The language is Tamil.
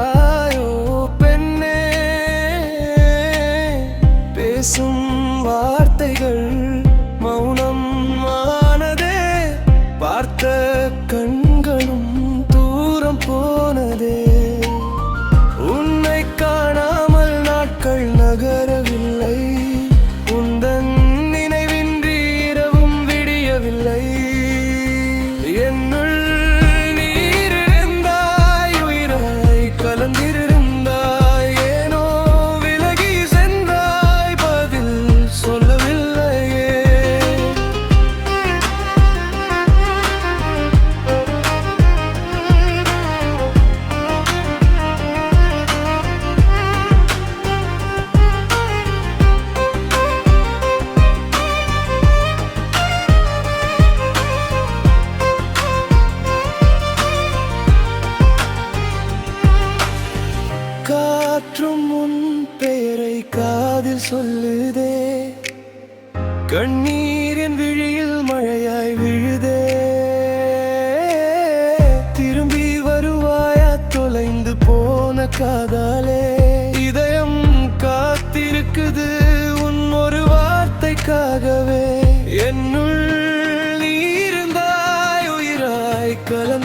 இருந்தாயோ பெண்ணே. பேசும் வார்த்தைகள் மௌனம் ஆனதே, பார்த்த கண்களும் தூரம் போனதே. உன்னை காணாமல் நாட்கள் நகரவில்லை, உந்தன் நினைவின்றி இரவும் விடியவில்லை. என்னுள் நீர் இருந்தாய், உயிராய் கலந்திருந்தாய், ஏனோ விலகி சென்றாய், பதில் சொல்லவில்லையே. காற்றும் உன் பெயரை காதில் சொல்லுதே, கண்ணீரின் விழியில் மழையாய் விழுதே. திரும்பி வருவாயா தொலைந்து போன காதாலே, இதயம் காத்திருக்குது உன் ஒரு வார்த்தைக்காகவே. என்னுள் நீ இருந்தாய், உயிராய் கலந்து